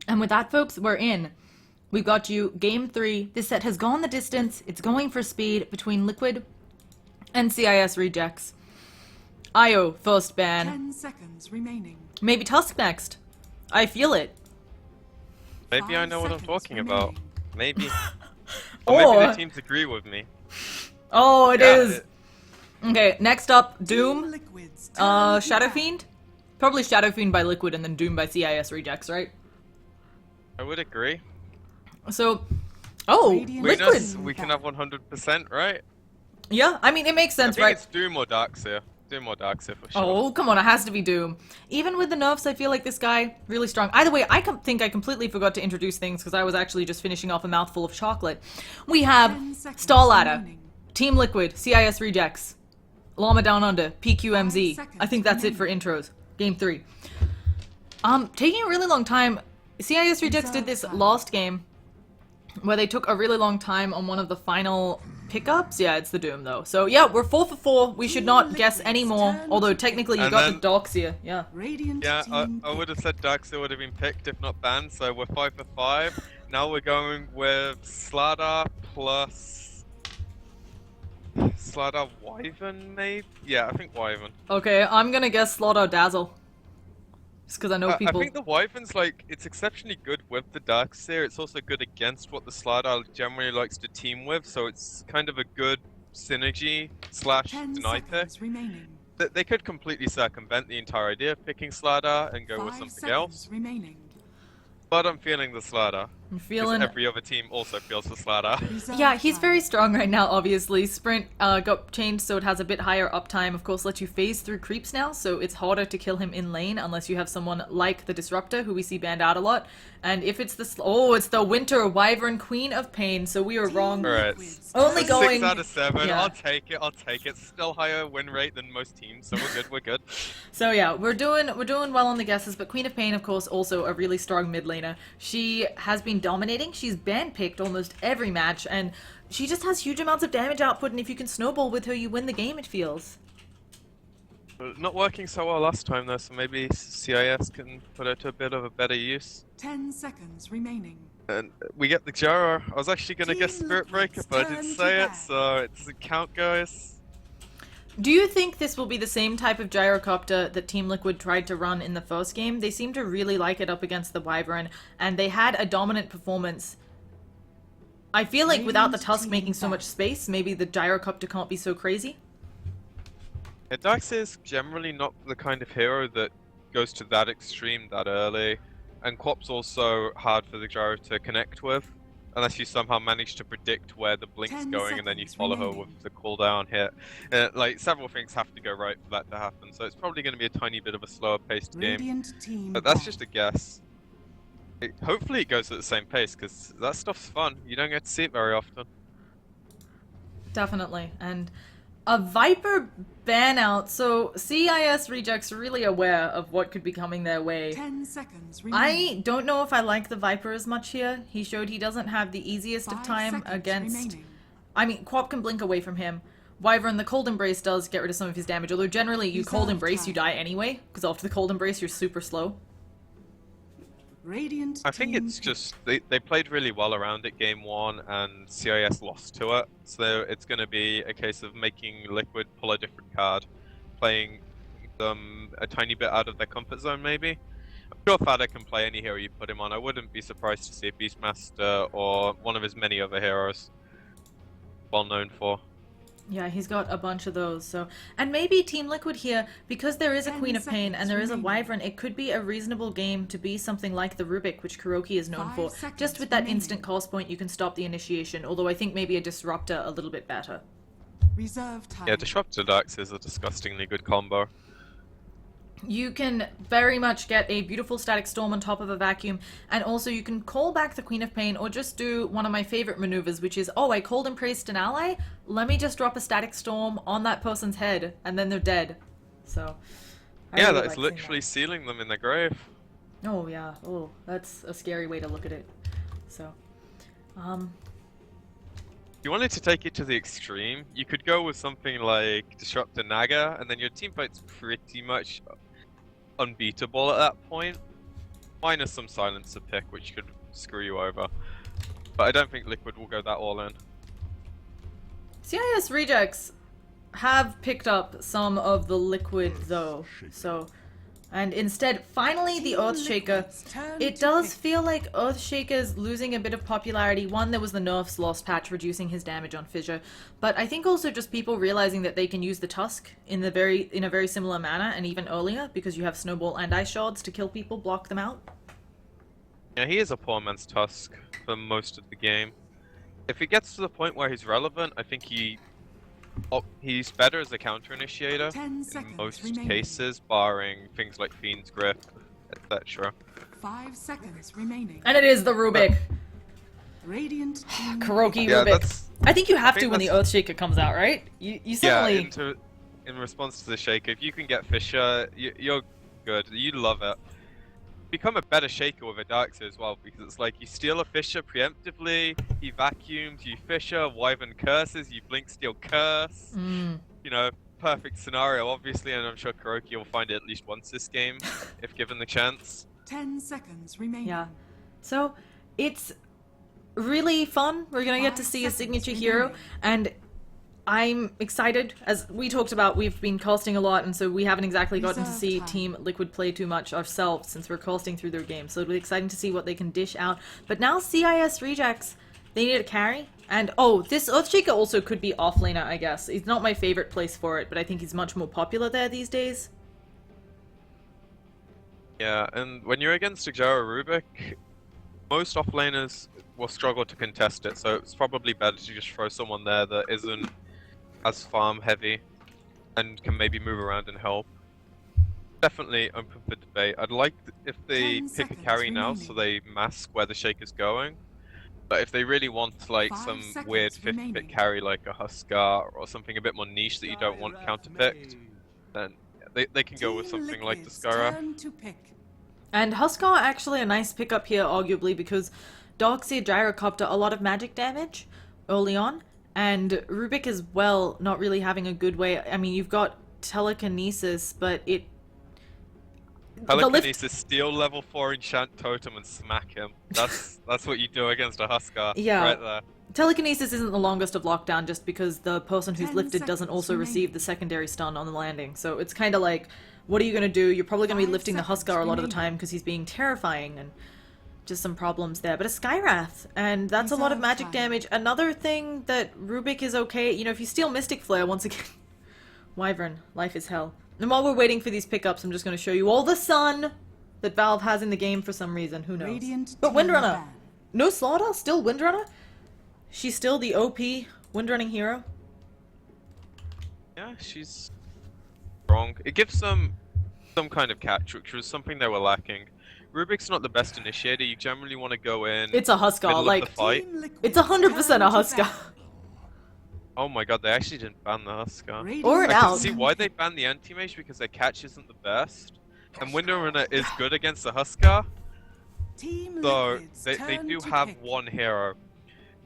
And with that, folks, we're in. We've got you game 3. This set has gone the distance. It's going for speed between Liquid and CIS rejects. Io, first ban. 10 seconds remaining. Maybe Tusk next. I feel it. Maybe I know what I'm 5 talking seconds about. remaining. Maybe. Or maybe Or... the teams agree with me. Oh, it Yeah, is. Okay, next up, Doom. Liquids, Shadow Fiend? Probably Shadow Fiend by Liquid and then Doom by CIS rejects, right? I would agree. So, oh, Radiant Liquid. Winners. We can have 100%, right? Yeah, I mean, it makes I sense, think right? it's Doom or Darkseer. Doom or Darkseer for sure. Oh, come on, it has to be Doom. Even with the nerfs, I feel like this guy, really strong. Either way, I think I completely forgot to introduce things because I was actually just finishing off a mouthful of chocolate. We have 10 seconds Star Ladder, remaining. Team Liquid, CIS Rejects, Llama Down Under, 5 PqMz. seconds I think that's it for intros. Game 3. Taking a really long time. CIS Rejects did this last game where they took a really long time on one of the final pickups. Yeah, it's the Doom though. So yeah, we're 4 for 4. We should not guess anymore. Although technically you And got then- the Doxia. Yeah. Radiant Yeah, team I would have said Darkseer would have been picked if not banned, so we're 5 for 5. Now we're going with Slardar plus... Slardar Wyvern, maybe? Yeah, I think Wyvern. Okay, I'm gonna guess Slaughter Dazzle. Just because I know I people. think the Wyvern's like, it's exceptionally good with the Darkseer, it's also good against what the Slardar generally likes to team with, so it's kind of a good synergy slash 10 deny pick. seconds remaining. They could completely circumvent the entire idea of picking Slardar and go with 5 something seconds else, remaining. but I'm feeling the Slardar. I'm Because feeling. every other team also feels the Slardar. Reserve Yeah, he's time. very strong right now, obviously. Sprint got changed so it has a bit higher uptime. Of course, lets you phase through creeps now, so it's harder to kill him in lane unless you have someone like the Disruptor, who we see banned out a lot. And if it's the... Oh, it's the Winter Wyvern Queen of Pain, so we were wrong. Alright. Only That's going... 6 out of 7. yeah. I'll take it. I'll take it. Still higher win rate than most teams, so we're good. We're good. So yeah, we're doing well on the guesses, but Queen of Pain, of course, also a really strong mid laner. She has been dominating. She's ban picked almost every match, and she just has huge amounts of damage output. And if you can snowball with her, you win the game. It feels. Not working so well last time though, so maybe CIS can put it to a bit of a better use. 10 seconds remaining. And we get the Gyro. I was actually gonna guess Team Spirit Breaker, Liquid's but I turn didn't to say it, bat. so it doesn't count, guys. Do you think this will be the same type of gyrocopter that Team Liquid tried to run in the first game? They seem to really like it up against the Wyvern, and they had a dominant performance. I feel like without the Radiant Tusk team making so back. much space, maybe the gyrocopter can't be so crazy. Yeah, Darkseer is generally not the kind of hero that goes to that extreme that early, and Quap's also hard for the Gyro to connect with, unless you somehow manage to predict where the blink's 10 going and then you seconds follow her remaining. with the cooldown hit. Like, several things have to go right for that to happen, so it's probably going to be a tiny bit of a slower paced game. Radiant team But that's back. just a guess. Hopefully it goes at the same pace, because that stuff's fun. You don't get to see it very often. Definitely. And a Viper ban out, so CIS Rejects are really aware of what could be coming their way. 10 seconds remaining. I don't know if I like the Viper as much here. He showed he doesn't have the easiest of 5 time seconds against... remaining. I mean, Quap can blink away from him. Wyvern, the Cold Embrace does get rid of some of his damage, although generally you Cold Reserve Embrace, you time. die anyway, because after the Cold Embrace you're super slow. Radiant I think team it's just they played really well around it game 1 and CIS lost to it, so it's going to be a case of making Liquid pull a different card, playing them a tiny bit out of their comfort zone maybe. I'm sure Fada can play any hero you put him on. I wouldn't be surprised to see a Beastmaster or one of his many other heroes well known for. Yeah, he's got a bunch of those, so... And maybe Team Liquid here, because there is a 10 Queen of Pain and there is a seconds Wyvern, it could be a reasonable game to be something like the Rubik, which Kuroki is known 5 for. seconds Just with that remaining. instant cost point, you can stop the initiation, although I think maybe a Disruptor a little bit better. reserve time. Yeah, Disruptor Darks is a disgustingly good combo. You can very much get a beautiful Static Storm on top of a Vacuum, and also you can call back the Queen of Pain, or just do one of my favorite maneuvers, which is, oh, I Cold Embraced an ally? Let me just drop a Static Storm on that person's head, and then they're dead. So, I Yeah, really that is like seeing literally sealing them in their grave. Oh, yeah. Oh, that's a scary way to look at it. So, If you wanted to take it to the extreme, you could go with something like Disruptor Naga, and then your team fight's pretty much unbeatable at that point. minus some silencer pick, which could screw you over. But I don't think Liquid will go that all in. CIS rejects have picked up some of the Liquid though, so... And instead, finally, the Earthshaker. It does feel like Earthshaker's losing a bit of popularity. One, there was the nerfs lost patch reducing his damage on Fissure, but I think also just people realizing that they can use the Tusk in a very similar manner, and even earlier, because you have Snowball and Ice Shards to kill people, block them out. Yeah, he is a poor man's Tusk for most of the game. If he gets to the point where he's relevant, I think he's better as a counter-initiator in most cases, barring things like Fiend's Grip, etc. 5 seconds remaining. And it is the Rubik. Radiant team Kuroki Yeah, Rubik. I think you have I to think when the Earthshaker comes out, right? You certainly... Yeah, in response to the Shaker, if you can get Fissure, you're good. You love it. Become a better Shaker with a Darkseer as well, because it's like you steal a Fissure preemptively, he vacuums, you Fissure, Wyvern curses, you Blink Steel curse. You know, perfect scenario, obviously, and I'm sure Kuroki will find it at least once this game, if given the chance. 10 seconds remaining. Yeah. So, it's really fun. We're gonna get to 5 see a seconds signature hero, remaining. and I'm excited. As we talked about, we've been casting a lot, and so we haven't exactly gotten to Reserve see time. Team Liquid play too much ourselves since we're casting through their game. So it'll be exciting to see what they can dish out. But now CIS rejects, they need a carry. And oh, this Earthshaker also could be offlaner, I guess. It's not my favorite place for it, but I think he's much more popular there these days. Yeah, and when you're against a Jara Rubik, most offlaners will struggle to contest it, so it's probably better to just throw someone there that isn't as farm heavy and can maybe move around and help. Definitely open for debate. I'd like if they 10 pick a seconds carry now so remaining. they mask where the Shaker's going. But if they really want like 5 some seconds weird 50-pick remaining. carry like a Huskar or something a bit more niche that you don't want counterpicked, then they can go with Team something like the Liquid's Skara. turn to pick. And Huskar actually a nice pickup here, arguably, because Darkseer Gyrocopter a lot of magic damage early on, and Rubik as well not really having a good way. I mean, you've got Telekinesis, but it... Telekinesis, steal level 4 enchant totem and smack him. That's what you do against a Huskar. Yeah. Right there. Telekinesis isn't the longest of lockdown just because the person who's 10 lifted doesn't seconds also remaining. receive the secondary stun on the landing. So it's kind of like, what are you going to do? You're probably going to be 5 lifting the seconds Huskar a lot of the remaining. time because he's being terrifying and just some problems there. But a Skywrath, and that's a lot of Reserve magic time. damage. Another thing that Rubik is okay, you know, if you steal Mystic Flare once again, Wyvern, life is hell. And while we're waiting for these pickups, I'm just going to show you all the sun that Valve has in the game for some reason. Who knows? Radiant But team Windrunner! ban. No Slaughter? Still Windrunner? She's still the OP Windrunning hero? Yeah, she's strong. It gives them some kind of catch, which was something they were lacking. Rubik's not the best initiator. You generally want to go in It's a Huskar, middle of like, the fight. Team Liquid's it's 100% a turn to Huskar. ban. Oh my god, they actually didn't ban the Huskar. Radiant Or an I out. can see why they banned the anti-mage because their catch isn't the best. And Windrunner is good against the Huskar, Team so Liquid's they turn do to have pick. one hero.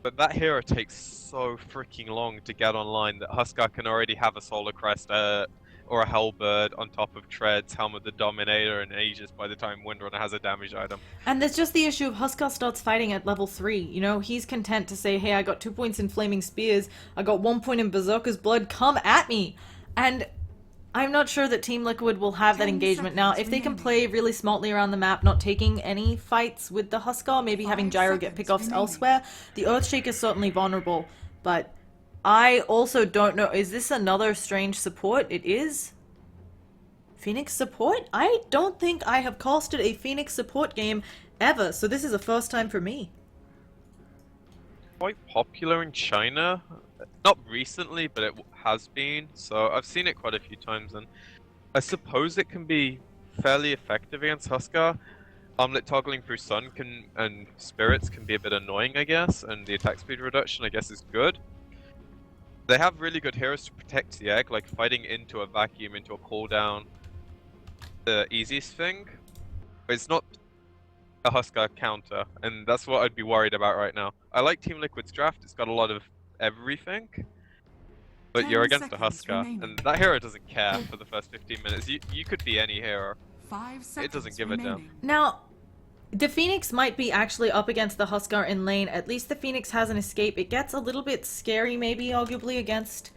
But that hero takes so freaking long to get online that Huskar can already have a Solar Crest or a Hellbird on top of Treads, Helm of the Dominator, and Aegis by the time Windrunner has a damage item. And there's just the issue of Huskar starts fighting at level 3. You know, he's content to say, hey, I got 2 points in Flaming Spears, I got 1 point in Berserker's Blood, come at me! And I'm not sure that Team Liquid will have that 10 engagement. Now, seconds if they can remaining. play really smartly around the map, not taking any fights with the Huskar, maybe having 5 Gyro get seconds pickoffs remaining. elsewhere, the Earthshake is certainly vulnerable. But I also don't know, is this another strange support? It is? Phoenix support? I don't think I have casted a Phoenix support game ever, so this is a first time for me. Quite popular in China. Not recently, but it has been. So I've seen it quite a few times, and I suppose it can be fairly effective against Huskar. Armlet toggling through Sun and Spirits can be a bit annoying, I guess, and the attack speed reduction, I guess, is good. They have really good heroes to protect the egg, like fighting into a vacuum, into a cooldown. The easiest thing, but it's not a Huskar counter, and that's what I'd be worried about right now. I like Team Liquid's draft, it's got a lot of everything, but 10 you're against a seconds Huskar, remaining. and that hero doesn't care for the first 15 minutes. You could be any hero. 5 seconds doesn't give a damn. remaining. Now, The Phoenix might be actually up against the Huskar in lane. At least the Phoenix has an escape. It gets a little bit scary, maybe, arguably, against...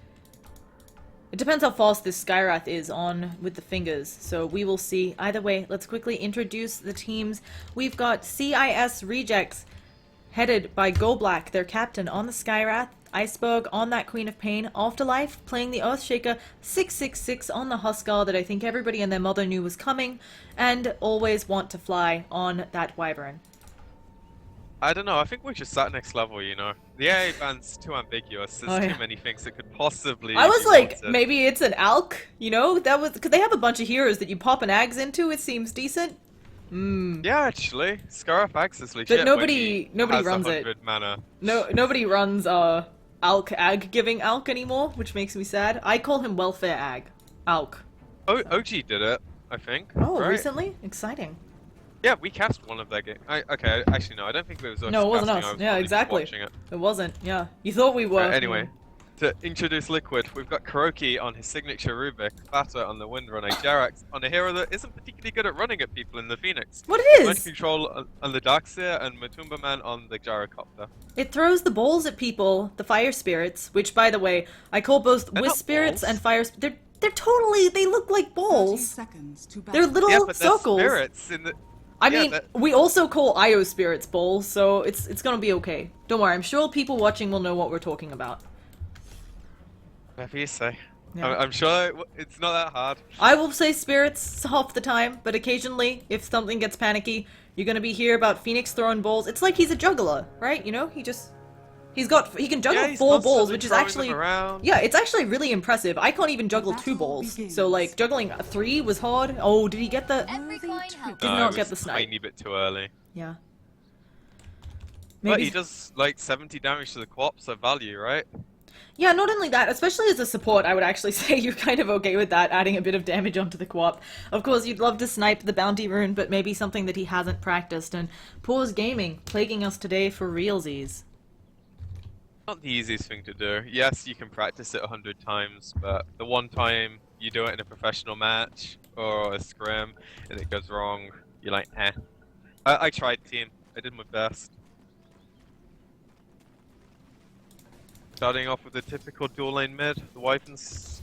It depends how fast this Skywrath is on with the fingers, so we will see. Either way, let's quickly introduce the teams. We've got CIS Rejects, headed by Golblack, their captain, on the Skywrath. Iceberg on that Queen of Pain. Afterlife playing the Earthshaker. 666 on the Huskar that I think everybody and their mother knew was coming. And Always Want to Fly on that Wyvern. I don't know, I think we're just at next level, you know. The AA ban's too ambiguous. There's too many things that could possibly I was be like, wanted. maybe it's an Alk, you know? That was because they have a bunch of heroes that you pop an Ags into, it seems decent. Yeah, actually. Scarif Axe is legit. But nobody runs it. Mana. No, nobody runs Alk Ag giving Alk anymore, which makes me sad. I call him Welfare Ag. Alk. OG did it, I think. Oh, right? recently? Exciting. Yeah, we cast one of their games. Okay, actually no, I don't think it was us. No, it wasn't casting, us. I was Yeah, probably just exactly. watching it. It wasn't, yeah. You thought we were. Right, anyway, to introduce Liquid, we've got Kuroki on his signature Rubik, Batter on the Windrunner, Jarax on a hero that isn't particularly good at running at people in the Phoenix. What it Mind is? Control on the Darkseer and Matumba Man on the Gyrocopter. It throws the balls at people, the fire spirits, which, by the way, I call both They're wisp not spirits balls. and fire. They're totally. They look like 30 balls. seconds to They're battle. little Yeah, but they're circles. spirits in the... I yeah, mean, that- we also call Io spirits balls, so it's gonna be okay. Don't worry. I'm sure people watching will know what we're talking about. Whatever you say. Yeah. I'm sure it's not that hard. I will say spirits half the time, but occasionally, if something gets panicky, you're gonna be here about Phoenix throwing balls. It's like he's a juggler, right? You know, he can juggle Yeah, he's 4 balls, constantly which is throwing them actually around. yeah, it's actually really impressive. I can't even juggle 2 battle balls, begins. so like juggling 3 was hard. Oh, did he get the? Every coin helps. Did No, not it get was the a snipe. tiny bit too early. Yeah. But he does like 70 damage to the co-op, so value, right? Yeah, not only that, especially as a support, I would actually say you're kind of okay with that, adding a bit of damage onto the co-op. Of course, you'd love to snipe the bounty rune, but maybe something that he hasn't practiced. And Pause Gaming, plaguing us today for realsies. Not the easiest thing to do. Yes, you can practice it 100 times, but the one time you do it in a professional match or a scrim and it goes wrong, you're like, eh. I tried, team. I did my best. Starting off with the typical dual lane mid, the Wyvern's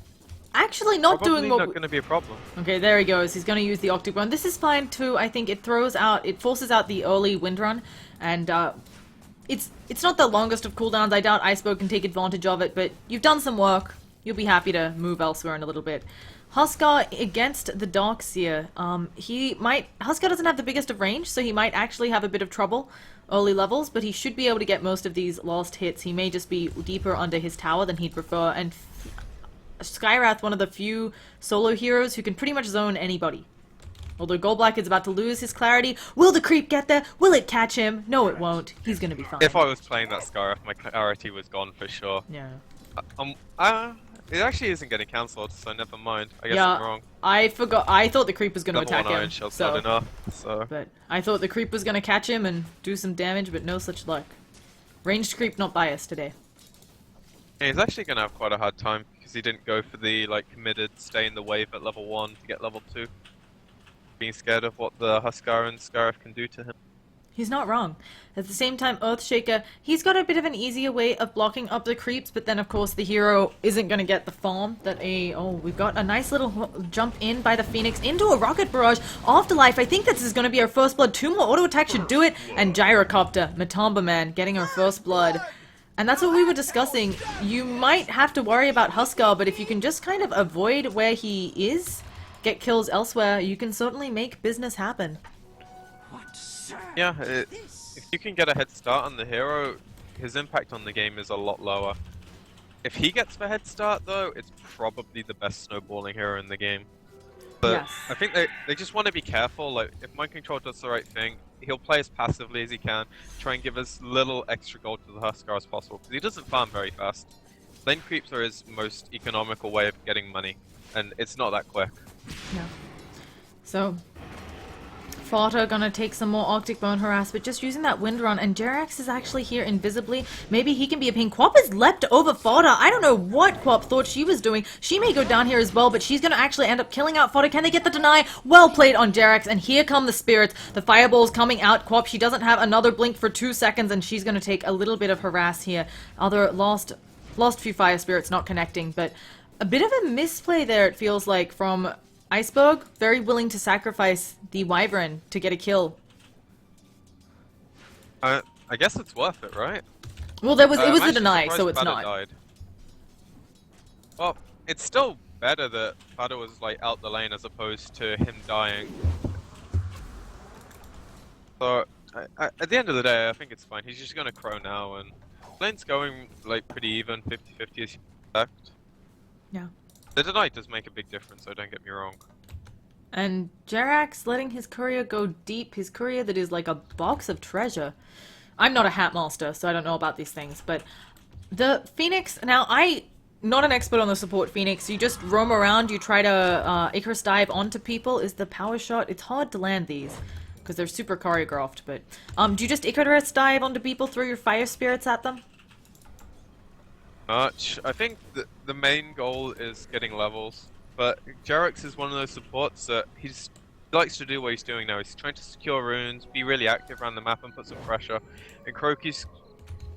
Actually, not probably doing not what... going to be a problem. Okay, there he goes. He's going to use the Octagon. This is fine, too. I think it forces out the early Windrun, and, it's not the longest of cooldowns. I doubt Iceberg can take advantage of it, but you've done some work. You'll be happy to move elsewhere in a little bit. Huskar against the Darkseer. Huskar doesn't have the biggest of range, so he might actually have a bit of trouble early levels, but he should be able to get most of these last hits. He may just be deeper under his tower than he'd prefer, and Skywrath, one of the few solo heroes who can pretty much zone anybody. Although Golblack is about to lose his clarity. Will the creep get there? Will it catch him? No, it won't. He's gonna be fine. If I was playing that Scarif, my clarity was gone for sure. Yeah. It actually isn't getting cancelled, so never mind. I guess Yeah, I'm wrong. I forgot. I thought the creep was gonna Level attack 1 him. iron shell's So, not enough, so... but I thought the creep was gonna catch him and do some damage, but no such luck. Ranged creep not biased today. Yeah, he's actually gonna have quite a hard time because he didn't go for the committed stay in the wave at level 1 to get level 2. Being scared of what the Huskar and Scarif can do to him. He's not wrong. At the same time, Earthshaker, he's got a bit of an easier way of blocking up the creeps, but then of course the hero isn't going to get the farm that we've got a nice little jump in by the Phoenix into a rocket barrage. Afterlife, I think this is going to be our first blood. 2 more auto attacks should do it. And Gyrocopter, Matumba Man, getting our first blood. And that's what we were discussing. You might have to worry about Huskar, but if you can just kind of avoid where he is, get kills elsewhere, you can certainly make business happen. Yeah, if you can get a head start on the hero, his impact on the game is a lot lower. If he gets the head start though, it's probably the best snowballing hero in the game. But Yes. I think they just want to be careful, like if Mind Control does the right thing, he'll play as passively as he can, try and give as little extra gold to the Huskar as possible, because he doesn't farm very fast. Lane creeps are his most economical way of getting money, and it's not that quick. Yeah. So, Fodder gonna take some more Arctic Bone Harass, but just using that Wind Run, and Jerax is actually here invisibly. Maybe he can be a pain. Quap has leapt over Fodder. I don't know what Quap thought she was doing. She may go down here as well, but she's gonna actually end up killing out Fodder. Can they get the deny? Well played on Jerax, and here come the spirits. The fireball's coming out. Quap, she doesn't have another blink for 2 seconds, and she's gonna take a little bit of harass here. Other lost few fire spirits not connecting, but a bit of a misplay there, it feels like, from Iceberg. Very willing to sacrifice the Wyvern to get a kill. I guess it's worth it, right? Well, it was I'm a actually deny, surprised so it's Fada not. died. Well, it's still better that Fada was like out the lane as opposed to him dying. So at the end of the day, I think it's fine. He's just gonna crow now, and lane's going like pretty even, 50-50 as you expect. Yeah. The deny does make a big difference, so don't get me wrong. And Jerax letting his courier go deep, his courier that is like a box of treasure. I'm not a hat master, so I don't know about these things, but the Phoenix, now not an expert on the support Phoenix, you just roam around, you try to Icarus dive onto people, is the power shot. It's hard to land these, because they're super choreographed, but do you just Icarus dive onto people, throw your fire spirits at them? Much. I think the main goal is getting levels, but Jerax is one of those supports that he likes to do what he's doing now. He's trying to secure runes, be really active around the map and put some pressure, and Kroki's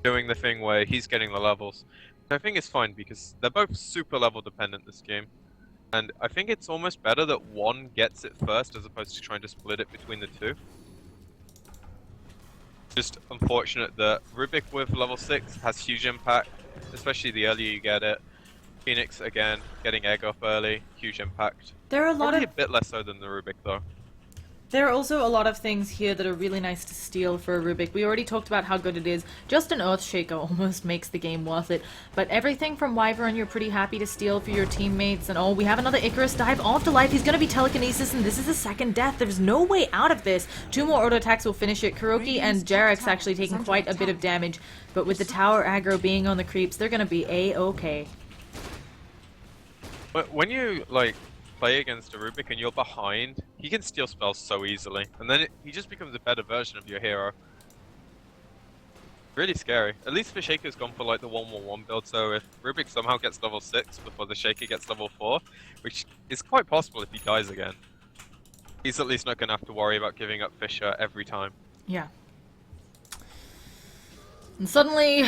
doing the thing where he's getting the levels. I think it's fine because they're both super level dependent this game, and I think it's almost better that one gets it first as opposed to trying to split it between the two. Just unfortunate that Rubik with level 6 has huge impact, especially the earlier you get it. Phoenix, again, getting egg up early, huge impact. There are a lot Probably of... a bit less so than the Rubik, though. There are also a lot of things here that are really nice to steal for a Rubik. We already talked about how good it is. Just an Earthshaker almost makes the game worth it. But everything from Wyvern you're pretty happy to steal for your teammates. And oh, we have another Icarus dive. Afterlife, he's going to be telekinesis, and this is a second death. There's no way out of this. 2 more auto attacks will finish it. Kuroki and Jerax actually taking quite a bit of damage. But with the tower aggro being on the creeps, they're going to be A-okay. But when you, like, play against a Rubik and you're behind, he can steal spells so easily, and then he just becomes a better version of your hero. Really scary. At least the Shaker's gone for like the 1-1-1 build, so if Rubik somehow gets level 6 before the Shaker gets level 4, which is quite possible if he dies again, he's at least not going to have to worry about giving up Fisher every time. Yeah. And suddenly,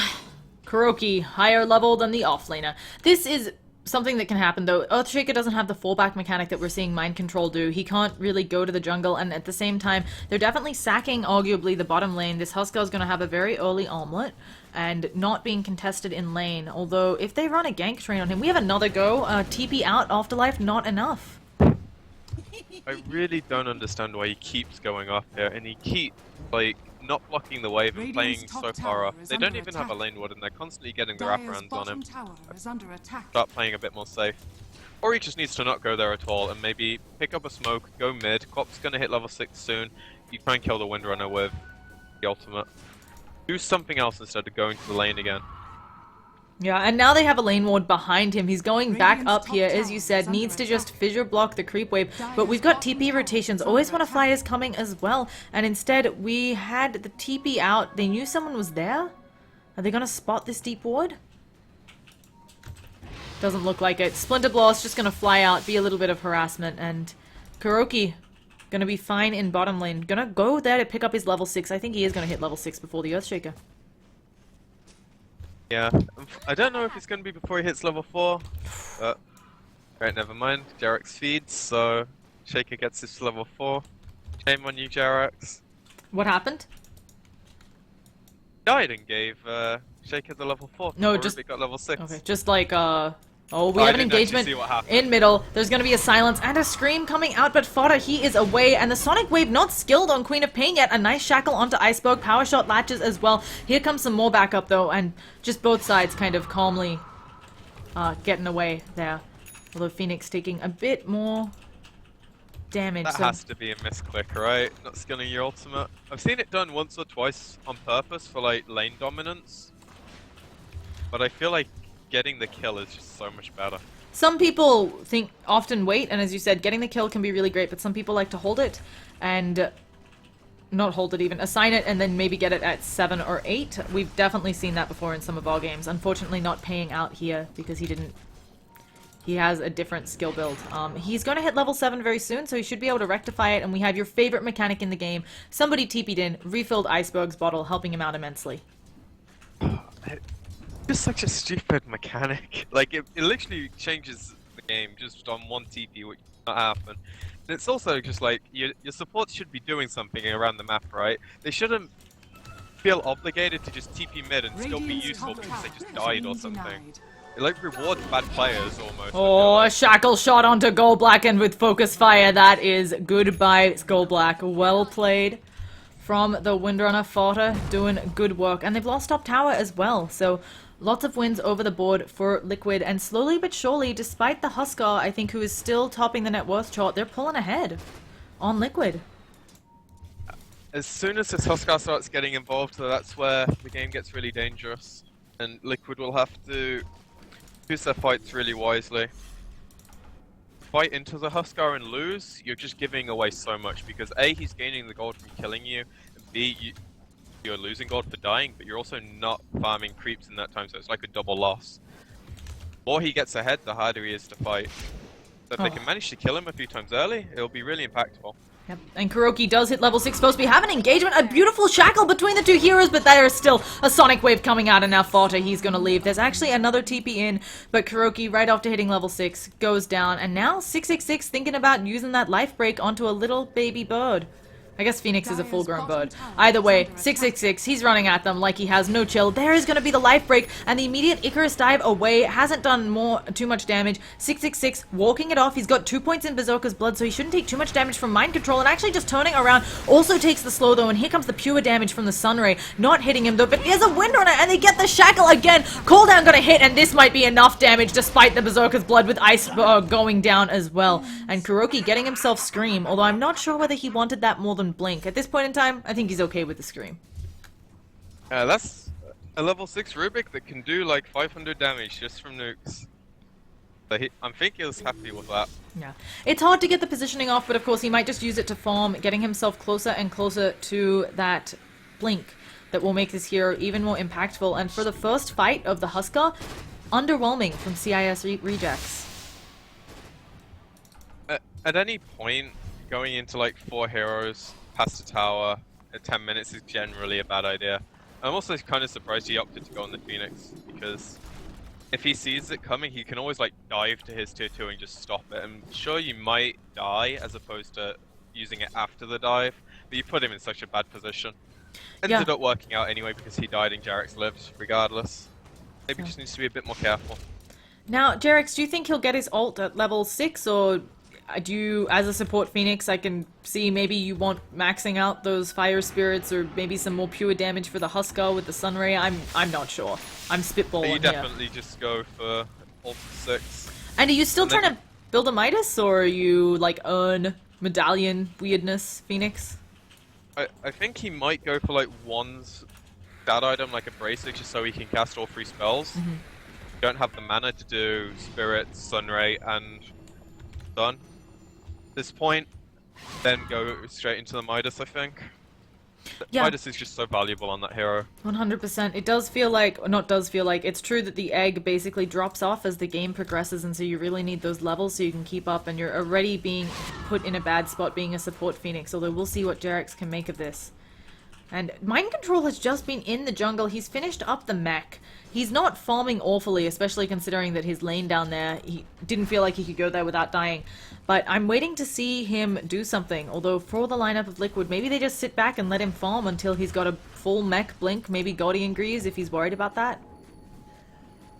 Kuroki, higher level than the offlaner. This is something that can happen, though. Earthshaker doesn't have the fallback mechanic that we're seeing Mind Control do. He can't really go to the jungle, and at the same time, they're definitely sacking, arguably, the bottom lane. This Huskarl's going to have a very early omelet, and not being contested in lane. Although, if they run a gank train on him, we have another go. TP out, Afterlife, not enough. I really don't understand why he keeps going up here, and he keeps, like, not blocking the wave and playing so far up. They don't even have a lane ward, and they're constantly getting the wraparounds on him. Start playing a bit more safe. Or he just needs to not go there at all, and maybe pick up a smoke, go mid. Quap's gonna hit level 6 soon. You try and kill the Windrunner with the ultimate. Do something else instead of going to the lane again. Yeah, and now they have a lane ward behind him. He's going back up here, as you said, needs to just fissure block the creep wave. But we've got TP rotations. Always want to fly is coming as well. And instead, we had the TP out. They knew someone was there? Are they going to spot this deep ward? Doesn't look like it. Splinter Blast just going to fly out, be a little bit of harassment. And Kuroki going to be fine in bottom lane. Going to go there to pick up his level 6. I think he is going to hit level 6 before the Earthshaker. Yeah, I don't know if it's going to be before he hits level 4, but right, never mind. Jerax feeds, so Shaker gets his level 4. Shame on you, Jerax. What happened? Died and gave Shaker the level 4. No, just Rubik got level 6. Okay, just like oh, we have an engagement in middle. There's going to be a silence and a scream coming out, but Fodder, he is away. And the Sonic Wave not skilled on Queen of Pain yet. A nice shackle onto Iceberg. Power shot latches as well. Here comes some more backup, though, and just both sides kind of calmly getting away there. Although Phoenix taking a bit more damage. That has to be a misclick, right? Not skilling your ultimate. I've seen it done once or twice on purpose for, like, lane dominance. But I feel like getting the kill is just so much better. Some people often wait, and as you said, getting the kill can be really great, but some people like to hold it. And not hold it even, assign it and then maybe get it at 7 or 8. We've definitely seen that before in some of our games. Unfortunately not paying out here because he has a different skill build. He's going to hit level 7 very soon, so he should be able to rectify it, and we have your favorite mechanic in the game. Somebody TP'd in, refilled Iceberg's bottle, helping him out immensely. Just such a stupid mechanic. Like, it literally changes the game just on one TP, which does not happen. And it's also just like, your supports should be doing something around the map, right? They shouldn't feel obligated to just TP mid and still be Radiant's useful top because they tower just died or being something. denied. It like rewards bad players almost. Oh, a shackle shot onto Gold Black and with focus fire. That is goodbye, Gold Black. Well played from the Windrunner. Fodder doing good work. And they've lost top tower as well. So lots of wins over the board for Liquid. And slowly but surely, despite the Huskar, I think, who is still topping the net worth chart, they're pulling ahead on Liquid. As soon as this Huskar starts getting involved, though, that's where the game gets really dangerous. And Liquid will have to choose their fights really wisely. Fight into the Huskar and lose, you're just giving away so much because A, he's gaining the gold from killing you, and B, you're losing gold for dying, but you're also not farming creeps in that time, so it's like a double loss. The more he gets ahead, the harder he is to fight. So if they can manage to kill him a few times early, it'll be really impactful. Yep. And Kuroki does hit level 6 supposed to be having an engagement, a beautiful shackle between the two heroes, but there is still a sonic wave coming out, and now Fodder, he's gonna leave. There's actually another TP in, but Kuroki, right after hitting level 6, goes down, and now 666 thinking about using that life break onto a little baby bird. I guess Phoenix is a full-grown bird. Either way, 666, he's running at them like he has no chill. There is going to be the life break, and the immediate Icarus dive away hasn't done too much damage. 666 walking it off. He's got 2 points in Berserker's blood, so he shouldn't take too much damage from mind control, and actually just turning around also takes the slow, though, and here comes the pure damage from the Sunray. Not hitting him, though, but he has a Windrunner, and they get the shackle again. Cooldown gonna hit, and this might be enough damage despite the Berserker's blood with Iceberg going down as well. And Kuroki getting himself Scream, although I'm not sure whether he wanted that more than Blink. At this point in time, I think he's okay with the Scream. That's a level 6 Rubik that can do like 500 damage just from nukes. So I think he was happy with that. Yeah. It's hard to get the positioning off, but of course he might just use it to farm, getting himself closer and closer to that Blink that will make this hero even more impactful. And for the first fight of the Huskar, underwhelming from CIS rejects. At any point, going into like 4 heroes past the tower at 10 minutes is generally a bad idea. I'm also kind of surprised he opted to go on the Phoenix, because if he sees it coming, he can always like dive to his tier 2 and just stop it. And sure, you might die as opposed to using it after the dive, but you put him in such a bad position. Ended up working out anyway because he died and Jarex lived regardless. Maybe just needs to be a bit more careful. Now, Jarex, do you think he'll get his ult at level 6, or do you, as a support Phoenix, I can see maybe you want maxing out those fire spirits or maybe some more pure damage for the Huskar with the Sunray? I'm not sure. I'm spitballing You definitely just go for ult 6. And are you still trying to build a Midas, or are you like earn medallion weirdness, Phoenix? I think he might go for like one stat item like a bracelet just so he can cast all 3 spells. You don't have the mana to do Spirit, Sunray, and Sun. At this point, then go straight into the Midas, I think. Yeah. Midas is just so valuable on that hero. 100%. It does feel like, or not does feel like, it's true that the egg basically drops off as the game progresses, and so you really need those levels so you can keep up, and you're already being put in a bad spot being a support Phoenix, although we'll see what Jarex can make of this. And Mind Control has just been in the jungle. He's finished up the mech. He's not farming awfully, especially considering that his lane down there, he didn't feel like he could go there without dying. But I'm waiting to see him do something. Although for the lineup of Liquid, maybe they just sit back and let him farm until he's got a full mech Blink, maybe Guardian Grease if he's worried about that.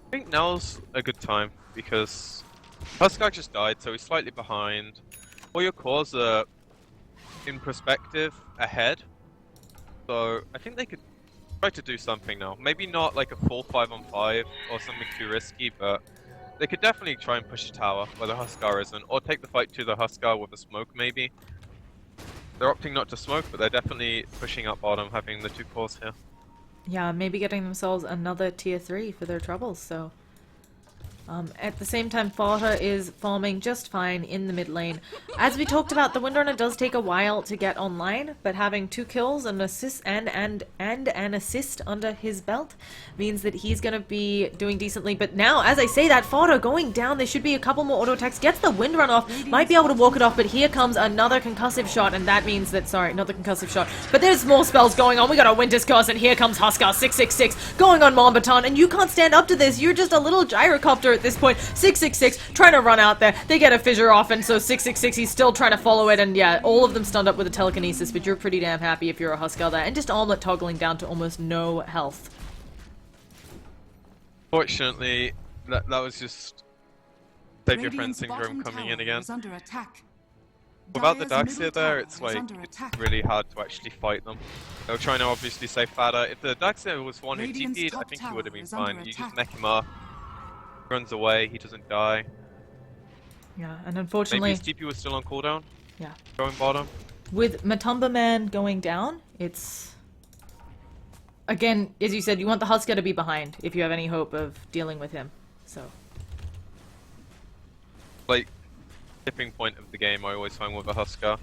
I think now's a good time because Huskar just died, so he's slightly behind. All your cores are, in perspective, ahead. So I think they could try to do something now. Maybe not like a full 5-on-5 or something too risky, but they could definitely try and push a tower where the Huskar isn't, or take the fight to the Huskar with a smoke maybe. They're opting not to smoke, but they're definitely pushing up bottom, having the 2 cores here. Yeah, maybe getting themselves another tier 3 for their troubles, so... At the same time, Farta is farming just fine in the mid lane. As we talked about, the Windrunner does take a while to get online, but having 2 kills and assist and an assist under his belt means that he's going to be doing decently. But now, as I say that, Farta going down, there should be a couple more auto attacks, gets the Windrun off, might be able to walk it off, but here comes another concussive shot, and that means that, sorry, not the concussive shot, but there's more spells going on. We got a Winter's Curse, and here comes Huskar 666 going on Mombaton, and you can't stand up to this. You're just a little gyrocopter at this point. 666 trying to run out there. They get a fissure off, and so 666, he's still trying to follow it, and yeah, all of them stunned up with a telekinesis, but you're pretty damn happy if you're a Huskar there, and just Armlet toggling down to almost no health. Fortunately, that was just Save Your Friend Radiant's syndrome bottom coming tower in again. is under attack. Without the Dire's middle Darkseer there, tower it's is like, under it's attack. really hard to actually fight them. They were trying to obviously save Fada. If the Darkseer was one who Radiant's TP'd, I top think he would have tower been is under fine. You just attack. neck him up, runs away, he doesn't die. Yeah, and Maybe unfortunately, his TP was still on cooldown, yeah, going bottom. with Matumba Man going down, it's... Again, as you said, you want the Huskar to be behind if you have any hope of dealing with him, so... Like, tipping point of the game I always find with a Huskar.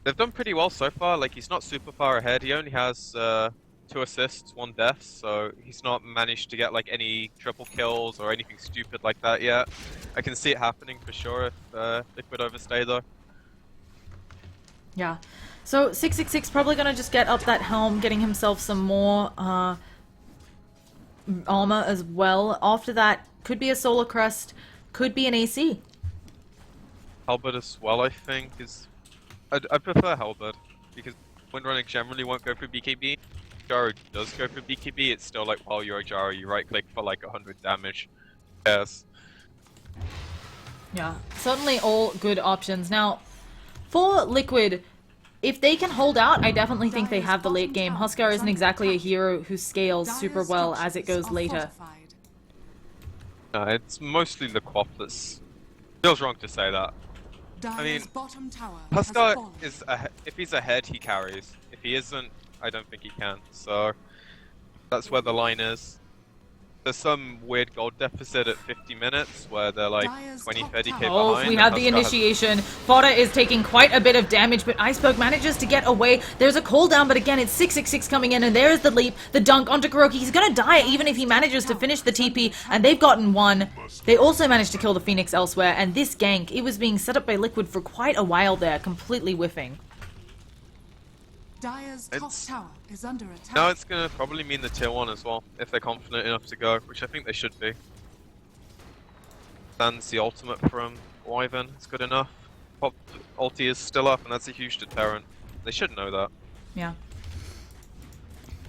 They've done pretty well so far, like he's not super far ahead, he only has 2 assists, 1 death, so he's not managed to get like any triple kills or anything stupid like that yet. I can see it happening for sure if Liquid overstay though. Yeah. So 666 probably gonna just get up that helm, getting himself some more armor as well. After that, could be a Solar Crest, could be an AC. Halberd as well, I think, is... I prefer Halberd, because Windrunner generally won't go for BKB. Jaro does go for BKB, it's still like, while you're a Jaro, you right click for like 100 damage. Yes. Yeah, certainly all good options. Now, for Liquid, if they can hold out, I definitely think they have the late game. Huskar isn't exactly a hero who scales super well as it goes later. It's mostly the Quap that's... Feels wrong to say that. I mean, Huskar is if he's ahead, he carries. If he isn't, I don't think he can. So that's where the line is. There's some weird gold deficit at 50 minutes where they're like 20, 30k behind. Oh, we have the and Huskar initiation. Fodder is taking quite a bit of damage, but Iceberg manages to get away. There's a cooldown, but again, it's 666 coming in, and there's the leap, the dunk onto Kuroki. He's gonna die even if he manages to finish the TP, and they've gotten 1. They also managed to kill the Phoenix elsewhere, and this gank, it was being set up by Liquid for quite a while there, completely whiffing. Dire's top tower is under attack. No, it's gonna probably mean the tier 1 as well, if they're confident enough to go, which I think they should be. Stands the ultimate from Wyvern, it's good enough. Pop ulti is still up, and that's a huge deterrent. They should know that. Yeah.